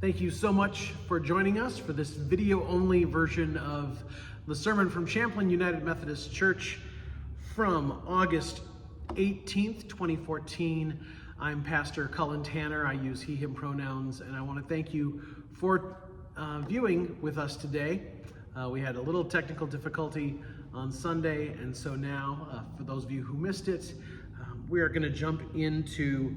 Thank you so much for joining us for this video-only version of the sermon from Champlain United Methodist Church from August 18th, 2014. I'm Pastor Cullen Tanner. I use he, him pronouns, and I want to thank you for viewing with us today. We had a little technical difficulty on Sunday, and so now, for those of you who missed it, we are going to jump into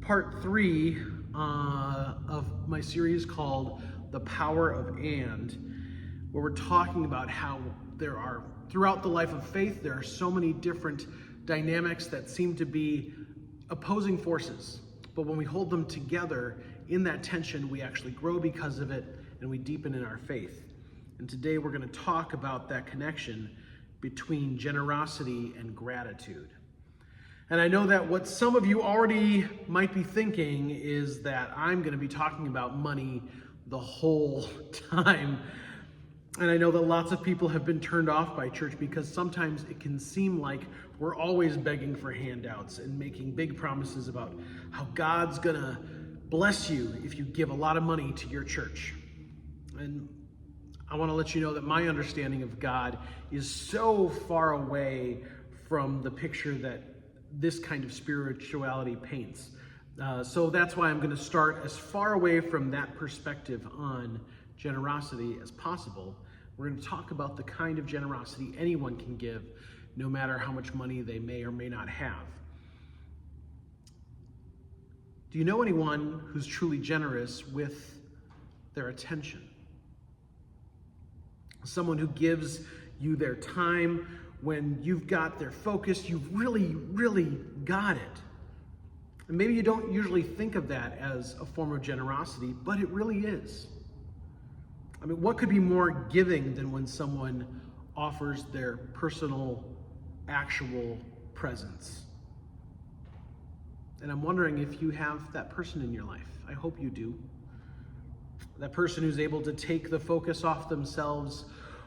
part 3 of my series called The Power of And, where we're talking about how there are, throughout the life of faith, there are so many different dynamics that seem to be opposing forces. But when we hold them together in that tension, we actually grow because of it and we deepen in our faith. And today we're going to talk about that connection between generosity and gratitude. And I know that what some of you already might be thinking is that I'm going to be talking about money the whole time. And I know that lots of people have been turned off by church because sometimes it can seem like we're always begging for handouts and making big promises about how God's going to bless you if you give a lot of money to your church. And I want to let you know that my understanding of God is so far away from the picture that this kind of spirituality paints. So that's why I'm going to start as far away from that perspective on generosity as possible. We're going to talk about the kind of generosity anyone can give, no matter how much money they may or may not have. Do you know anyone who's truly generous with their attention? Someone who gives you their time when you've got their focus, you've really, really got it. And maybe you don't usually think of that as a form of generosity, but it really is. I mean, what could be more giving than when someone offers their personal, actual presence? And I'm wondering if you have that person in your life. I hope you do. That person who's able to take the focus off themselves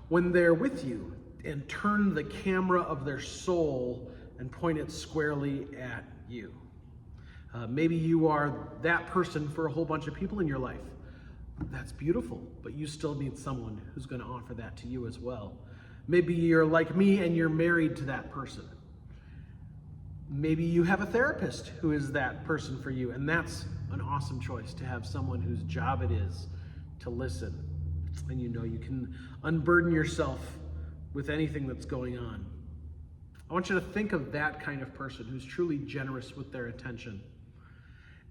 when they're with you and turn the camera of their soul and point it squarely at you. Maybe you are that person for a whole bunch of people in your life. That's beautiful, but you still need someone who's going to offer that to you as well. Maybe you're like me and you're married to that person. Maybe you have a therapist who is that person for you, and that's an awesome choice, to have someone whose job it is to listen. And you know you can unburden yourself with anything that's going on. I want you to think of that kind of person who's truly generous with their attention.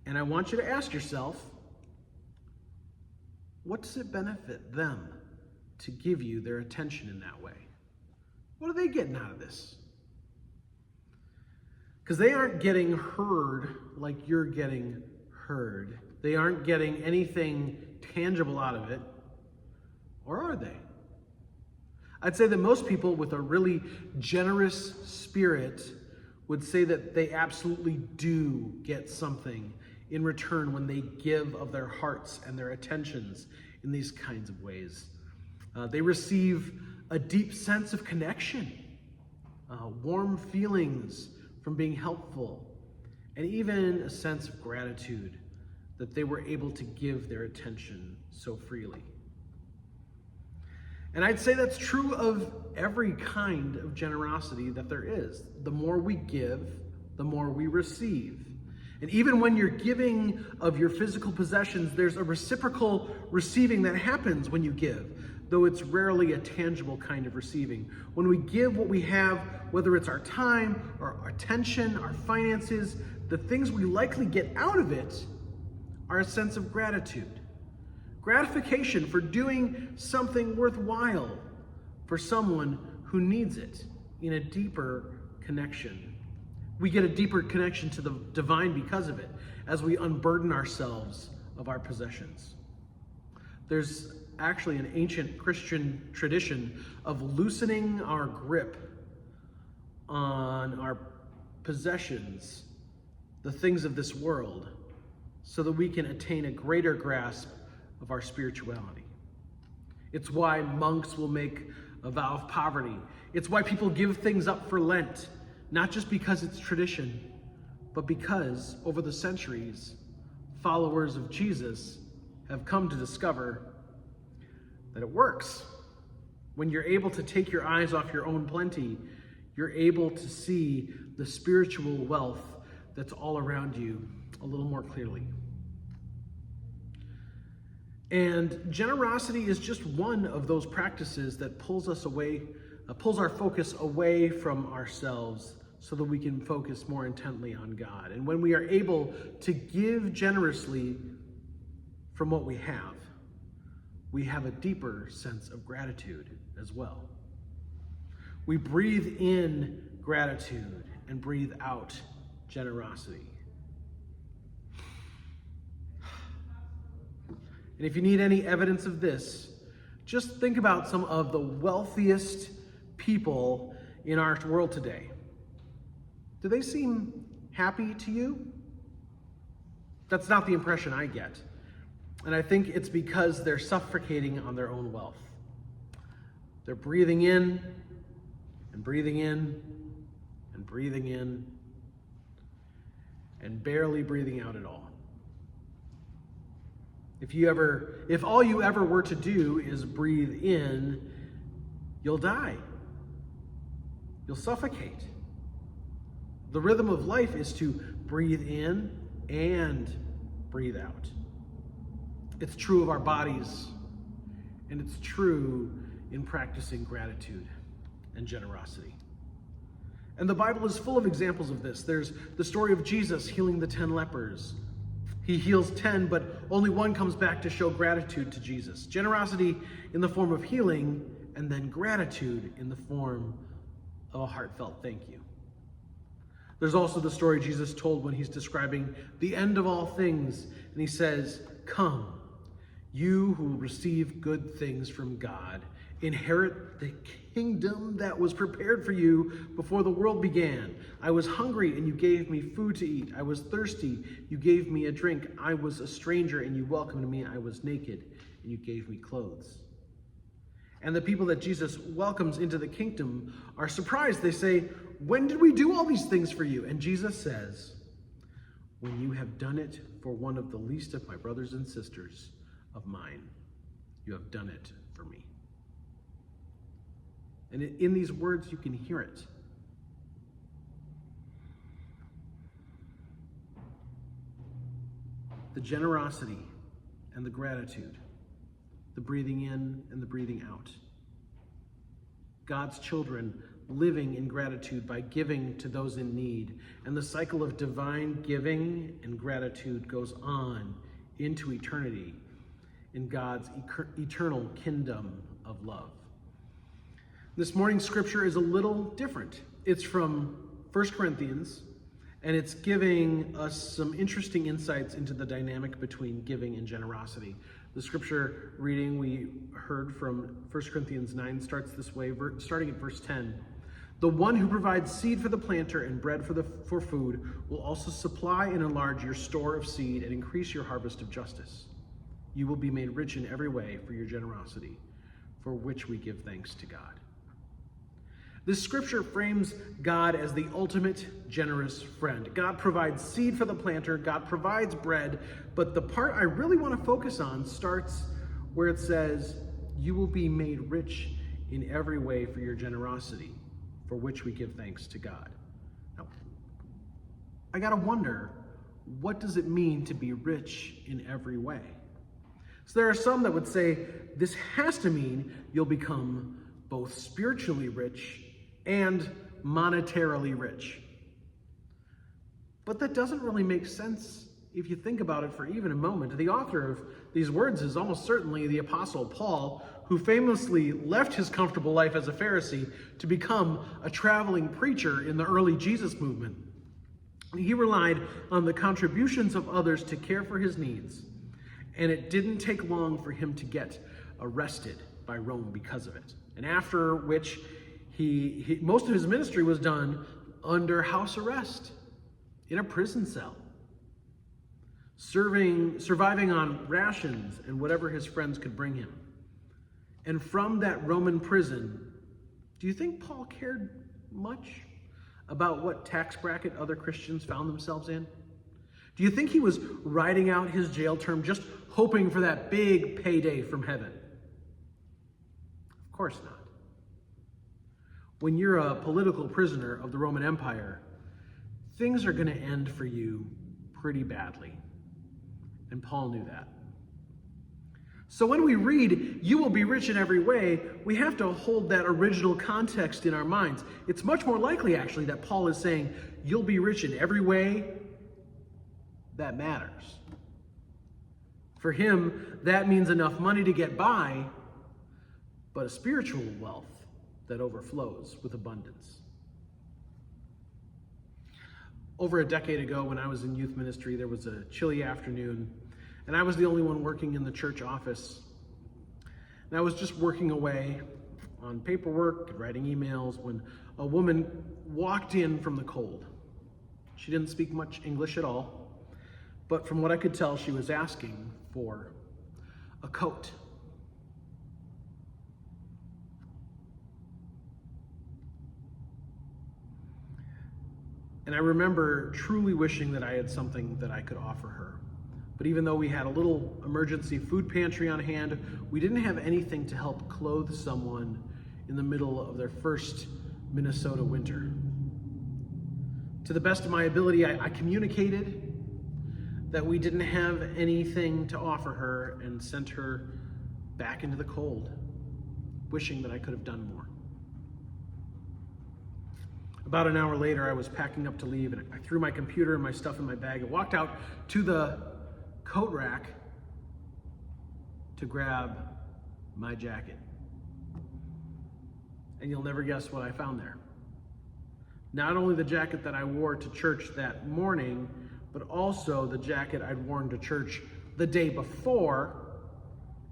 And I want you to ask yourself, what does it benefit them to give you their attention in that way? What are they getting out of this? Because they aren't getting heard like you're getting heard. They aren't getting anything tangible out of it. Or are they? I'd say that most people with a really generous spirit would say that they absolutely do get something in return when they give of their hearts and their attentions in these kinds of ways. They receive a deep sense of connection, warm feelings from being helpful, and even a sense of gratitude that they were able to give their attention so freely. And I'd say that's true of every kind of generosity that there is. The more we give, the more we receive. And even when you're giving of your physical possessions, there's a reciprocal receiving that happens when you give, though it's rarely a tangible kind of receiving. When we give what we have, whether it's our time, or our attention, our finances, the things we likely get out of it are a sense of gratitude. Gratification for doing something worthwhile for someone who needs it in a deeper connection. We get a deeper connection to the divine because of it, as we unburden ourselves of our possessions. There's actually an ancient Christian tradition of loosening our grip on our possessions, the things of this world, so that we can attain a greater grasp of our spirituality. It's why monks will make a vow of poverty. It's why people give things up for Lent, not just because it's tradition, but because over the centuries, followers of Jesus have come to discover that it works. When you're able to take your eyes off your own plenty, you're able to see the spiritual wealth that's all around you a little more clearly. And generosity is just one of those practices that pulls our focus away from ourselves so that we can focus more intently on God. And when we are able to give generously from what we have a deeper sense of gratitude as well. We breathe in gratitude and breathe out generosity. And if you need any evidence of this, just think about some of the wealthiest people in our world today. Do they seem happy to you? That's not the impression I get. And I think it's because they're suffocating on their own wealth. They're breathing in and breathing in and breathing in and barely breathing out at all. If all you ever were to do is breathe in, you'll die. You'll suffocate. The rhythm of life is to breathe in and breathe out. It's true of our bodies, and it's true in practicing gratitude and generosity. And the Bible is full of examples of this. There's the story of Jesus healing the 10 lepers. He heals 10, but only one comes back to show gratitude to Jesus. Generosity in the form of healing, and then gratitude in the form of a heartfelt thank you. There's also the story Jesus told when he's describing the end of all things, and he says, "Come, you who receive good things from God, inherit the kingdom that was prepared for you before the world began. I was hungry and you gave me food to eat. I was thirsty, you gave me a drink. I was a stranger and you welcomed me. I was naked and you gave me clothes." And the people that Jesus welcomes into the kingdom are surprised. They say, "When did we do all these things for you?" And Jesus says, "When you have done it for one of the least of my brothers and sisters of mine, you have done it for me." And in these words, you can hear it. The generosity and the gratitude, the breathing in and the breathing out. God's children living in gratitude by giving to those in need. And the cycle of divine giving and gratitude goes on into eternity in God's eternal kingdom of love. This morning's scripture is a little different. It's from 1 Corinthians, and it's giving us some interesting insights into the dynamic between giving and generosity. The scripture reading we heard from 1 Corinthians 9 starts this way, starting at verse 10. "The one who provides seed for the planter and bread for food will also supply and enlarge your store of seed and increase your harvest of justice. You will be made rich in every way for your generosity, for which we give thanks to God." This scripture frames God as the ultimate generous friend. God provides seed for the planter, God provides bread, but the part I really want to focus on starts where it says, "You will be made rich in every way for your generosity, for which we give thanks to God." Now, I gotta wonder, what does it mean to be rich in every way? So there are some that would say this has to mean you'll become both spiritually rich and monetarily rich. But that doesn't really make sense if you think about it for even a moment. The author of these words is almost certainly the Apostle Paul, who famously left his comfortable life as a Pharisee to become a traveling preacher in the early Jesus movement. He relied on the contributions of others to care for his needs, and it didn't take long for him to get arrested by Rome because of it. And after which, most of his ministry was done under house arrest, in a prison cell, surviving on rations and whatever his friends could bring him. And from that Roman prison, do you think Paul cared much about what tax bracket other Christians found themselves in? Do you think he was riding out his jail term just hoping for that big payday from heaven? Of course not. When you're a political prisoner of the Roman Empire, things are going to end for you pretty badly. And Paul knew that. So when we read, "You will be rich in every way," we have to hold that original context in our minds. It's much more likely, actually, that Paul is saying, you'll be rich in every way that matters. For him, that means enough money to get by, but a spiritual wealth that overflows with abundance. Over a decade ago, when I was in youth ministry, there was a chilly afternoon, and I was the only one working in the church office. And I was just working away on paperwork, writing emails, when a woman walked in from the cold. She didn't speak much English at all, but from what I could tell, she was asking for a coat. And I remember truly wishing that I had something that I could offer her. But even though we had a little emergency food pantry on hand, we didn't have anything to help clothe someone in the middle of their first Minnesota winter. To the best of my ability, I communicated that we didn't have anything to offer her and sent her back into the cold, wishing that I could have done more. About an hour later, I was packing up to leave, and I threw my computer and my stuff in my bag and walked out to the coat rack to grab my jacket. And you'll never guess what I found there. Not only the jacket that I wore to church that morning, but also the jacket I'd worn to church the day before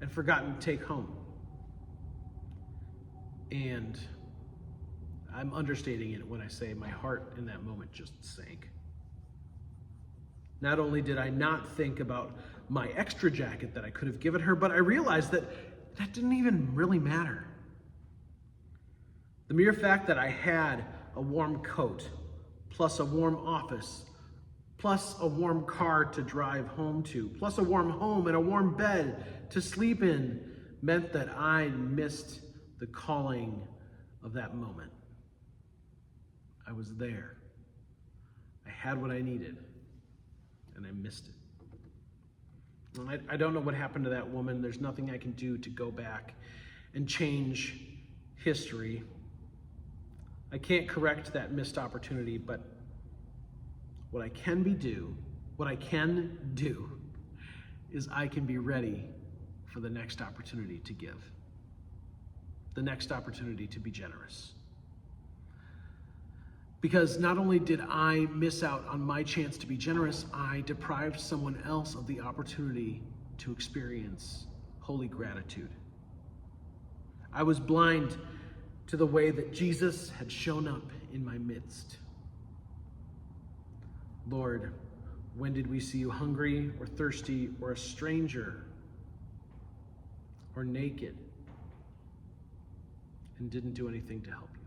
and forgotten to take home. And I'm understating it when I say my heart in that moment just sank. Not only did I not think about my extra jacket that I could have given her, but I realized that that didn't even really matter. The mere fact that I had a warm coat, plus a warm office, plus a warm car to drive home to, plus a warm home and a warm bed to sleep in, meant that I missed the calling of that moment. I was there. I had what I needed, and I missed it. And I don't know what happened to that woman. There's nothing I can do to go back and change history. I can't correct that missed opportunity, but what I can do is I can be ready for the next opportunity to give, the next opportunity to be generous. Because not only did I miss out on my chance to be generous, I deprived someone else of the opportunity to experience holy gratitude. I was blind to the way that Jesus had shown up in my midst. Lord, when did we see you hungry or thirsty or a stranger or naked and didn't do anything to help you?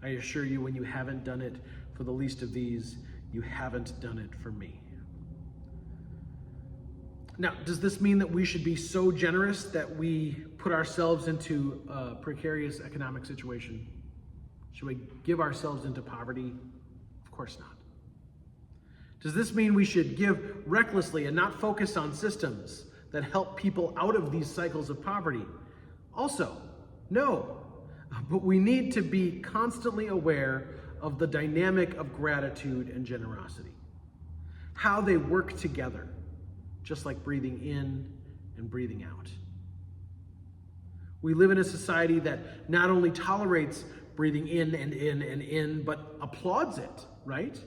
I assure you, when you haven't done it for the least of these, you haven't done it for me. Now, does this mean that we should be so generous that we put ourselves into a precarious economic situation? Should we give ourselves into poverty? Of course not. Does this mean we should give recklessly and not focus on systems that help people out of these cycles of poverty? Also, no. But we need to be constantly aware of the dynamic of gratitude and generosity, how they work together, just like breathing in and breathing out. We live in a society that not only tolerates breathing in and in and in, but applauds it, right?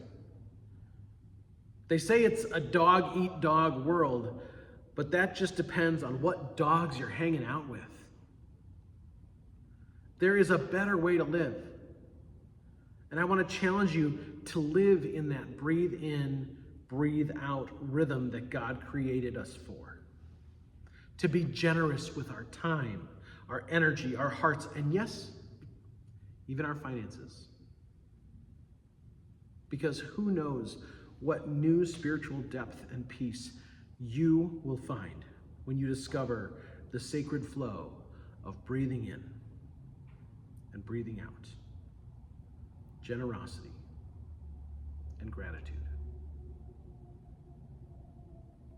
They say it's a dog-eat-dog world, but that just depends on what dogs you're hanging out with. There is a better way to live. And I want to challenge you to live in that breathe in, breathe out rhythm that God created us for. To be generous with our time, our energy, our hearts, and yes, even our finances. Because who knows what new spiritual depth and peace you will find when you discover the sacred flow of breathing in and breathing out, generosity and gratitude.